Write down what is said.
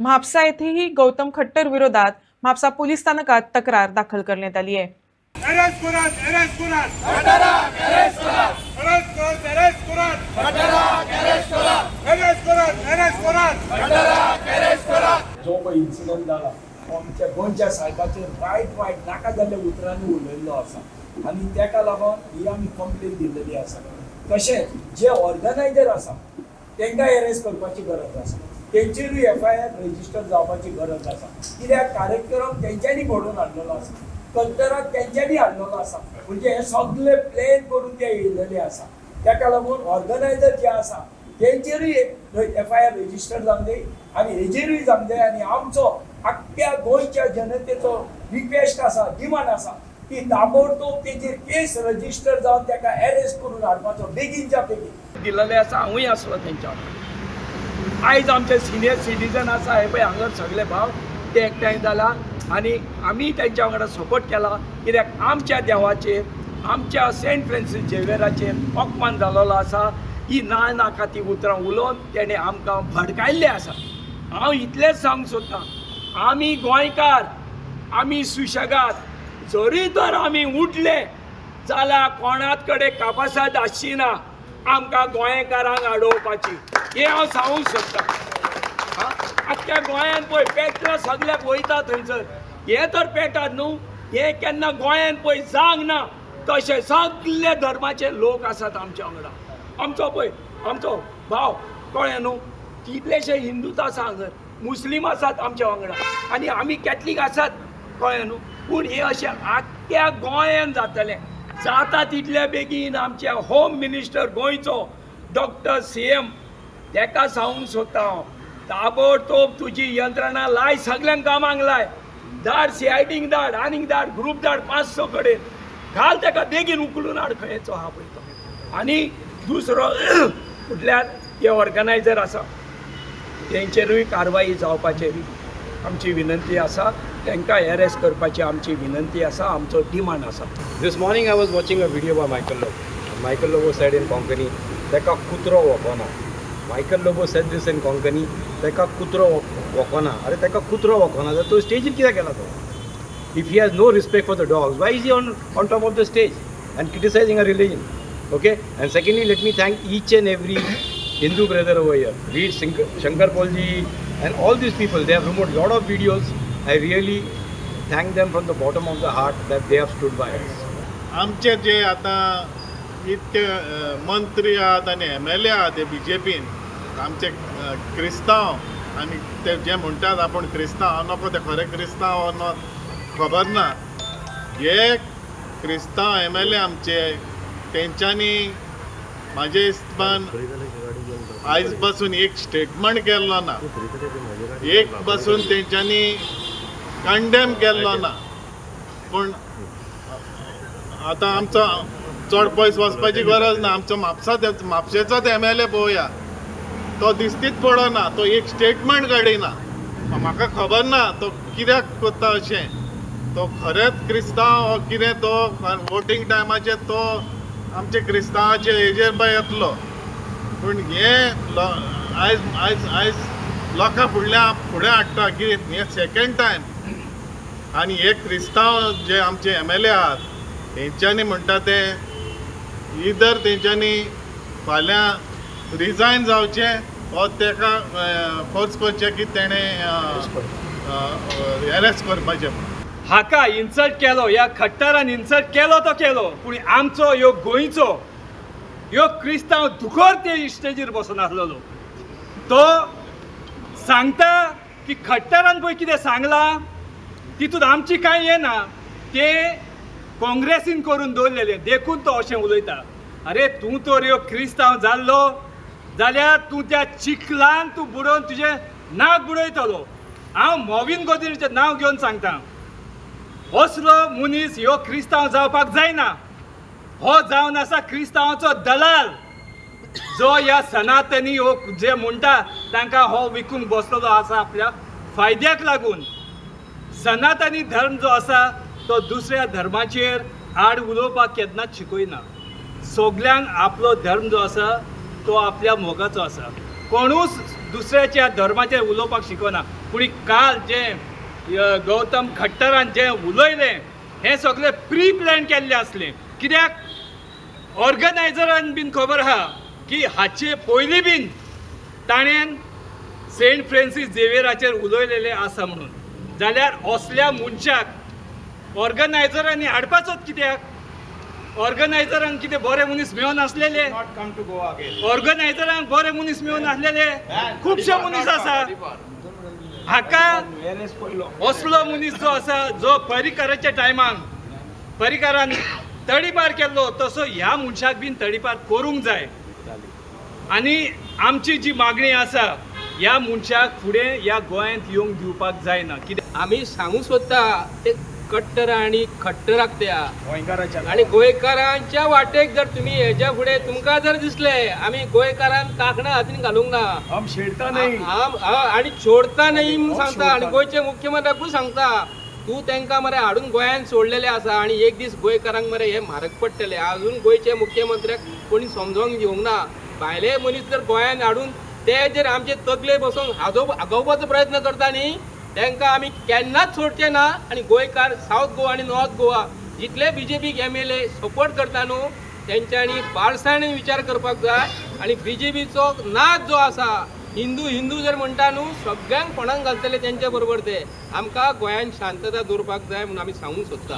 म्हापसा येथेही गौतम खट्टर विरोधात म्हापसा पोलीस स्थानकात तक्रार दाखल करण्यात आली आहे. जो पळय इन्सिडंट जाला आमच्या गोंयच्या साहेबाचेर वायट नाका जाल्ल्या उतरांनी उलयल्लो आसा आनी तेका लागून ही आमी कंप्लेन दिल्लेली आसा. तशेंच जे ऑर्गनायझर आसा तांकां अरेस्ट करपाची गरज आसा, तेंचेरूय FIR रजिस्टर जावपाची गरज आसा. कित्याक कार्यक्रम तेंच्यांनी घडोवन हाडलेलो आसा, कल्चराक तेंच्यांनी हाडलेलो आसा, म्हणजे हे सगळे प्लॅन करून ते येयलेले आसा. तेका लागून ऑर्गनायझर जे आसा तेंचेरूय FIR रजिस्टर जावंक जाय आनी हेजेरूय जावंक जाय. आनी आमचो आख्ख्या गोंयच्या जनतेचो रिक्वेस्ट आसा, डिमांड आसा की ताबडतोब तेजेर केस रजिस्टर जावन तेका अरेस्ट करून हाडपाचो बेगीनच्या बेगीन. दिलेले आसा, हांवूय आसलो तेंच्या आयज आमचे सिनियर सिटीजन आसा हे पळय हांगा सगळे भाव ते एकठांय जाला आनी आमी तेंच्या वांगडा सपोर्ट केला. कित्याक आमच्या देवाचेर, आमच्या सेंट फ्रांसीस झेवियराचेर अपमान जालोलो आसा. ही नाका ती उतरां उलोवन तेणें आमकां भडकायल्लें आसा. हांव इतलेंच सांगूंक सोदतां, आमी गोंयकार, आमी सुशेगाद, जरी तर आमी उठले जाल्यार कोणाच कडेन कापासाद आसची ना आमकां गोंयकारांक आडोवपाची. हे हांव सांगूंक सोदतां. आख्ख्या गोंयान पळय पेटला सगळ्याक वयता थंयसर, हे तर पेटात न्हू, हे केन्ना गोंयान पळय जावंक ना. तशे सगळे धर्माचे लोक आसात आमच्या वांगडा. आमचो पळय आमचो भाव कळ्ळें न्हू, कितलेशे हिंदूच आसा हांगर, मुस्लीम आसात आमच्या वांगडा आनी आमी कॅथलीक आसात, कळ्ळें न्हू. पूण हे अशें आख्ख्या गोंयान जातलें. जाता तितले बेगीन आमचे होम मिनिस्टर गोंयचो डॉक्टर CM तेका सांगूंक सोदता हांव, ताबडतोब तुजी यंत्रणा लाय, सगळ्यांक कामाक लाय, धाड CIDक धाड, आनीक धाड, ग्रूप धाड 5-6 कडेन घाल, तेका बेगीन उखलून हाड खंयचो आहा पळय तो. आनी दुसरो म्हटल्यार हे ऑर्गनायझर आसा तेंचेरूय कारवाई जावपाची आमची विनंती आसा, तांकां अरेस्ट करपाची आमची विनंती आसा, आमचो डिमांड आसा. This morning I was watching a video by Michael Lobo. Michael Lobo said in Konkani, "Teka kutro wakona." Michael Lobo said this in Konkani, "Teka kutro wakona." अरे teka kutro wakona. तो स्टेजीर कित्याक गेला तो? If he has no respect for the dogs, why is he on top of the stage and criticizing a religion? Okay. And secondly, let me thank each and every Hindu brother over here. Read Shankar Paulji and all these people. They have removed a lot of videos. I really thank them from the bottom of the heart that they have stood by us. आमचे जे आता इतके मंत्री आहात आणि MLA आहात ते BJPन, आमचे क्रिस्तांव आणि ते जे म्हणतात आपण क्रिस्तांव हांव नको, ते खरे क्रिस्तांव नो खबर ना. हे क्रिस्तांव MLA आमचे तेंच्यांनी म्हाजे हिसपान आयज पासून एक स्टेटमेंट केल्लो ना, एक पासून तेंच्यांनी कंडेम केल्लो ना. पूण आतां आमचो चड पयस वचपाची गरज ना. आमचो म्हापशेचोच MLA पळोवया, तो दिसतीच पडना, तो एक स्टेटमेंट काडिना. म्हाका खबर ना तो कित्याक करता अशें. तो खरेंच क्रिस्तांव हो कितें, तो वोटींग टायमाचेर तो आमचे क्रिस्तांवाचे हेजेर पळय येतलो. पूण हे आयज आयज आयज लोकां फुडें हाडटा की हे सेकंड टायम. आनी हे क्रिस्तांव जे आमचे MLA आहात तेंच्यांनी म्हणटा ते इधर तेंच्यांनी फाल्यां रिजायन जावचें वा तेका फोर्स करचें की तेणें अरेस्ट करपाचें. हाका इन्सल्ट केलो, ह्या खट्टरान इन्सल्ट केलो तो केलो, पूण आमचो ह्यो गोंयचो ह्यो क्रिस्तांव दुखोर ते स्टेजीर बसून आसलेलो. तो सांगता की खट्टरान पळय कितें सांगलां तितून आमची कांय हें ना, ते काँग्रेसीन करून दवरलेले देखून तो अशें उलयता. अरे तूं तर ह्यो क्रिस्तांव जाल्लो जाल्यार तूं त्या चिखलान तूं बुडोवन तुजें नाक बुडयतलो. हांव मोविन गोदरेचें नांव घेवन सांगता, असलो मनीस ह्यो क्रिस्तांव जावपाक जायना. हो जावन आसा क्रिस्तांवाचो दलाल, जो ह्या सनातनी हो जे म्हणटा तांकां हो विकूंक बसलेलो आसा आपल्या फायद्याक लागून. सनातनी धर्म जो आसा तो दुसऱ्या धर्माचेर आड उलोवपाक केन्नाच शिकयना. सगल्यांक आपलो धर्म जो आसा तो आपल्या मोगाचो आसा. कोणूच दुसऱ्याच्या धर्माचेर उलोवपाक शिकना. पूण काल जे गौतम खट्टरान जे उलयलें हें सगळें प्री प्लॅन केल्लें आसलें. कित्याक ऑर्गनायझरान बीन खबर आहा की हाचे पयलीं बीन ताणें सेंट फ्रांसीस झेवियराचेर उलयलेलें आसा म्हणून. जाल्यार असल्या मनशाक ऑर्गनायझरांनी हाडपाचोच कित्याक? ऑर्गनायझरांक कितें बरे मनीस मेळून आसलेले? ऑर्गनायझरांक बरे मनीस मेळून आसलेले खुबशे मनीस आसा. हाका असलो मनीस जो आसा जो पर्रीकाराच्या टायमाक पर्रीकारान तडीपार केल्लो तसो ह्या मनशाक बीन तडीपार करूंक जाय. आनी आमची जी मागणी आसा ह्या मनशाक फुडें ह्या गोंयांत येवंक दिवपाक जायना. कित्याक आम्ही सांगू सोदता ते कट्टर आणि खट्टराक त्या गोंयकाराच्या आणि गोंयकारांच्या वाटेक जर तुम्ही हेच्या फुडें तुमकां जर दिसले आम्ही गोंयकारांक कांकणां हातीन घालूंक ना हम शेडता नाही आणि सोडता नाही म्हणून सांगता. आणि गोंयचे मुख्यमंत्र्याकूय सांगता तूं तांकां मरे हाडून गोंयांत सोडलेले आसा आणि एक दीस गोंयकारांक मरे हे म्हारग पडटले. अजून गोंयचे मुख्यमंत्र्याक कोणी समजोवंक दिवंक ना. भायले मनीस जर गोंयांत हाडून ते जर आमचे तकले बसून आगोवपाचो प्रयत्न करता न्ही तांकां आमी केन्नाच सोडचे ना. आणि गोंयकार सावथ गोवा आणि नॉर्थ गोवा जितले BJPक MLA सपोर्ट करता न्हू तेंच्यांनी बाळसाणेन विचार करपाक जाय. आणि BJPचो नाच जो आसा हिंदू जर म्हणटा न्हू सगळ्यांक फोंडांक घालतले तेंच्या बरोबर ते. आमकां गोंयांत शांतता दवरपाक जाय म्हणून आमी सांगूंक सोदता.